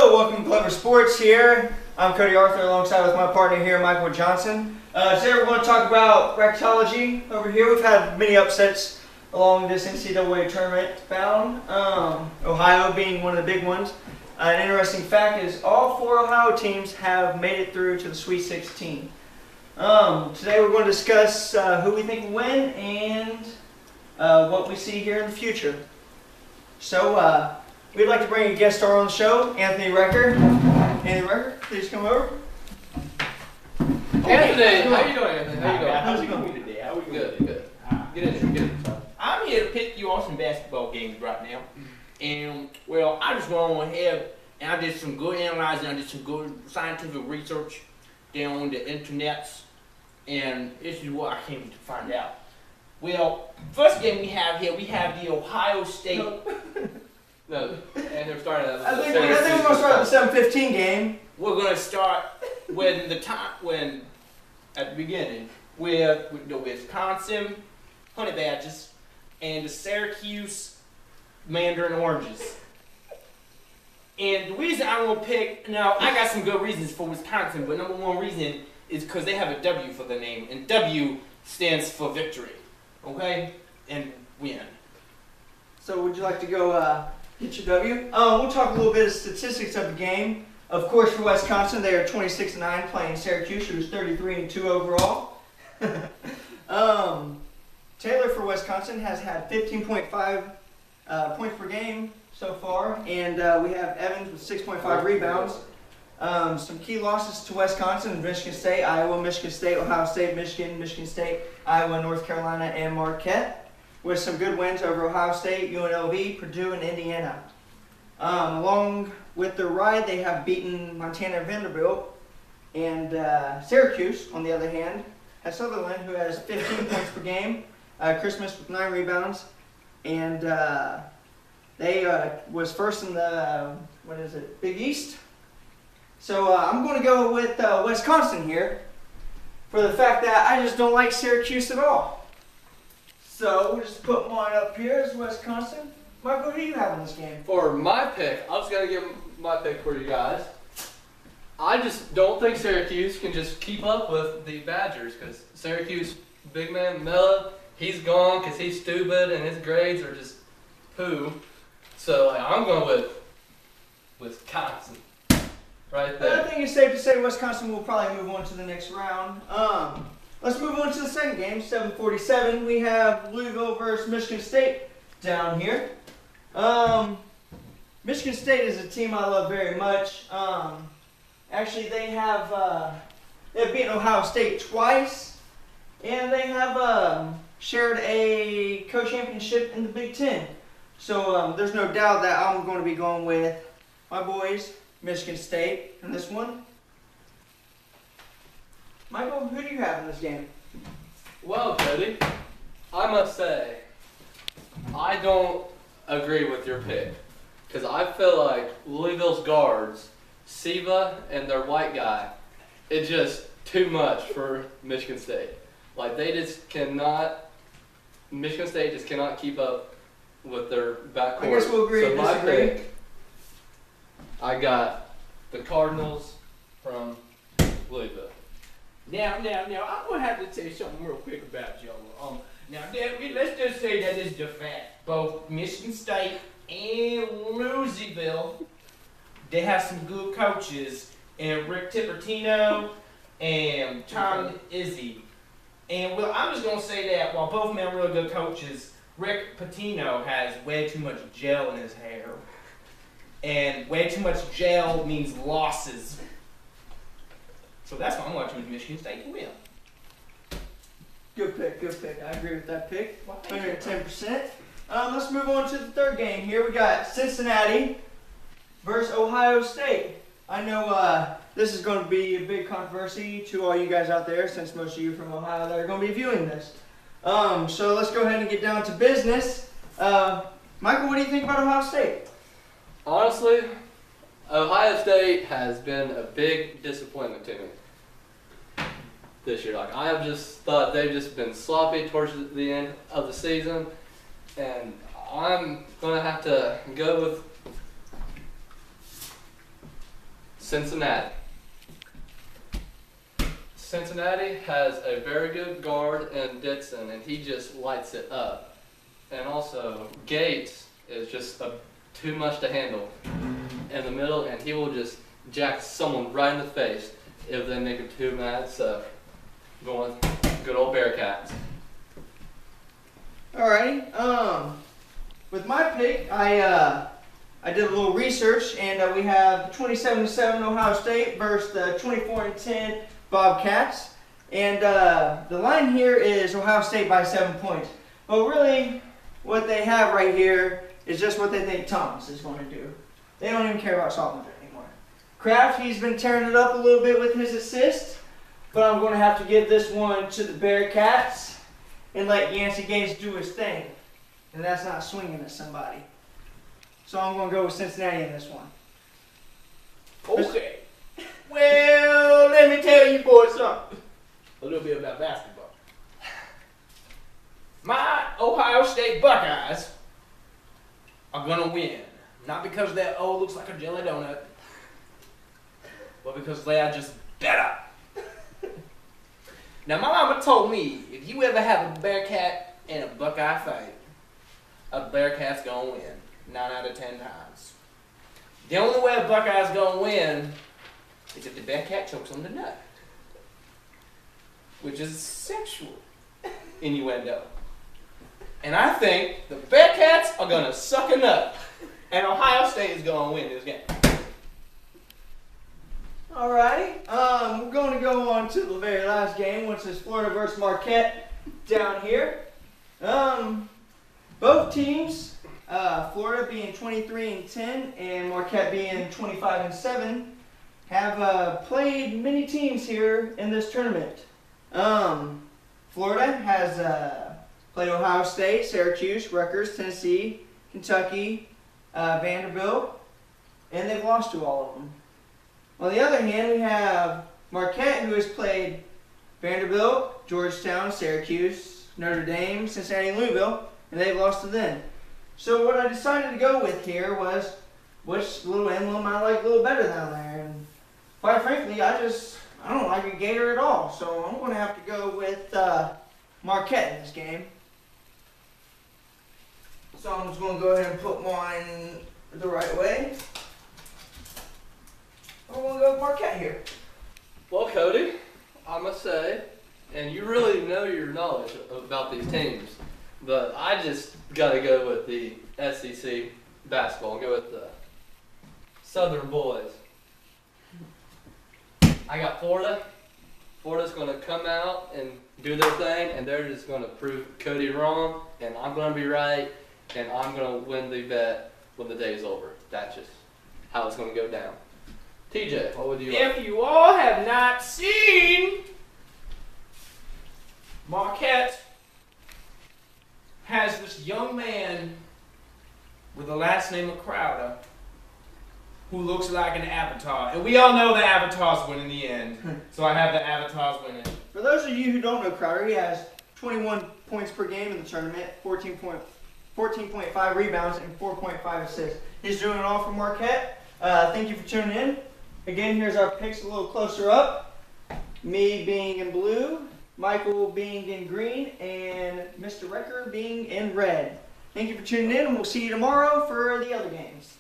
Hello, welcome to Clever Sports here. I'm Cody Arthur alongside with my partner here, Michael Johnson. Today we're going to talk about bracketology over here. We've had many upsets along this NCAA tournament bound, Ohio being one of the big ones. An interesting fact is all 4 Ohio teams have made it through to the Sweet 16. Today we're going to discuss who we think will win and what we see here in the future. So we'd like to bring a guest star on the show, Anthony Recker. Anthony Recker, please come over. Anthony, how you doing, Anthony? How you doing? How's it going Today? How are you? Good, good. Get in there, I'm here to pick you on some basketball games right now. And, well, I just went on ahead and I did some good analyzing. I did some good scientific research down on the internets. And this is what I came to find out. Well, first game we have here, we have the Ohio State. No, and they're starting at I think we're going to start the 7:15 game. We're going to start at the beginning, with the Wisconsin Honey Badgers and the Syracuse Mandarin Oranges. And the reason I want to pick, now I got some good reasons for Wisconsin, but number one reason is because they have a W for their name, and W stands for victory, okay, and win. So would you like to go get your W? We'll talk a little bit of statistics of the game. Of course, for Wisconsin, they are 26-9 playing Syracuse, who's 33-2 overall. Taylor for Wisconsin has had 15.5 points per game so far, and we have Evans with 6.5 rebounds. Some key losses to Wisconsin: Michigan State, Iowa, Michigan State, Ohio State, Michigan, Michigan State, Iowa, North Carolina, and Marquette, with some good wins over Ohio State, UNLV, Purdue, and Indiana. Along with their ride, they have beaten Montana and Vanderbilt, and Syracuse, on the other hand, has Sutherland, who has 15 points per game, Christmas with 9 rebounds, and they was first in the, Big East. So I'm going to go with Wisconsin here for the fact that I just don't like Syracuse at all. So we'll just put mine up here as Wisconsin. Michael, who do you have in this game? For my pick, I was going to give my pick for you guys. I just don't think Syracuse can just keep up with the Badgers, because Syracuse, big man Mella, he's gone because he's stupid and his grades are just poo. So I'm going with Wisconsin. Right there. I think it's safe to say Wisconsin will probably move on to the next round. Let's move on to the second game, 7:47. We have Louisville versus Michigan State down here. Michigan State is a team I love very much. Actually, they have beaten Ohio State twice, and they have shared a co-championship in the Big Ten. So there's no doubt that I'm going to be going with my boys, Michigan State, in this one. Michael, who do you have in this game? Well, Cody, I must say, I don't agree with your pick, because I feel like Louisville's guards, Siva and their white guy, it's just too much for Michigan State. Like, they just cannot, Michigan State just cannot keep up with their backcourt. I guess we'll agree so to my disagree. pick, I got the Cardinals from Louisville. Now, I'm going to have to tell you something real quick about y'all. Let's just say that it's the fact. Both Michigan State and Louisville, they have some good coaches, and Rick Tippertino and Tom Izzy. And well, I'm just going to say that while both of them are really good coaches, Rick Pitino has way too much gel in his hair. And way too much gel means losses. So that's why I'm going to choose Michigan State to win. Good pick, good pick. I agree with that pick. 110%. Let's move on to the third game here. We got Cincinnati versus Ohio State. I know this is going to be a big controversy to all you guys out there, since most of you from Ohio that are going to be viewing this. So let's go ahead and get down to business. Michael, what do you think about Ohio State? Honestly, Ohio State has been a big disappointment to me this year. Like, I have just thought they've just been sloppy towards the end of the season, and I'm going to have to go with Cincinnati. Cincinnati has a very good guard in Dixon, and he just lights it up. And also, Gates is just too much to handle in the middle, and he will just jack someone right in the face if they make him too mad. So, going good old Bearcats. Alrighty. With my pick, I did a little research, and we have 27-7 Ohio State versus the 24-10 Bobcats. And the line here is Ohio State by 7 points. But really, what they have right here is just what they think Thomas is going to do. They don't even care about Saltman anymore. Kraft, he's been tearing it up a little bit with his assist, but I'm going to have to give this one to the Bearcats and let Yancey Gaines do his thing. And that's not swinging at somebody. So I'm going to go with Cincinnati in this one. Okay. Well, let me tell you boys something. A little bit about basketball. My Ohio State Buckeyes are going to win. Not because that O looks like a jelly donut, but because they are just better. Now, my mama told me, if you ever have a Bearcat in a Buckeye fight, a Bearcat's gonna win 9 out of 10 times. The only way a Buckeye's gonna win is if the Bearcat chokes on the nut, which is sexual innuendo. And I think the Bearcats are gonna suck a nut, and Ohio State is gonna win this game. Alrighty, we're going to go on to the very last game, which is Florida versus Marquette down here. Both teams, Florida being 23-10 and Marquette being 25-7, have played many teams here in this tournament. Florida has played Ohio State, Syracuse, Rutgers, Tennessee, Kentucky, Vanderbilt, and they've lost to all of them. On the other hand, we have Marquette, who has played Vanderbilt, Georgetown, Syracuse, Notre Dame, Cincinnati, and Louisville, and they've lost to them. So what I decided to go with here was which little emblem I like a little better down there. And quite frankly, I don't like a gator at all. So I'm going to have to go with Marquette in this game. So I'm just going to go ahead and put mine the right way. I'm going to go with Marquette here. Well, Cody, I must say, and you really know your knowledge about these teams, but I just got to go with the SEC basketball and go with the Southern boys. I got Florida. Florida's going to come out and do their thing, and they're just going to prove Cody wrong, and I'm going to be right, and I'm going to win the bet when the day is over. That's just how it's going to go down. TJ, what would you like? If you all have not seen, Marquette has this young man with the last name of Crowder who looks like an avatar. And we all know the avatars win in the end. So I have the avatars winning. For those of you who don't know Crowder, he has 21 points per game in the tournament, 14.5 rebounds, and 4.5 assists. He's doing it all for Marquette. Thank you for tuning in. Again, here's our picks a little closer up. Me being in blue, Michael being in green, and Mr. Recker being in red. Thank you for tuning in, and we'll see you tomorrow for the other games.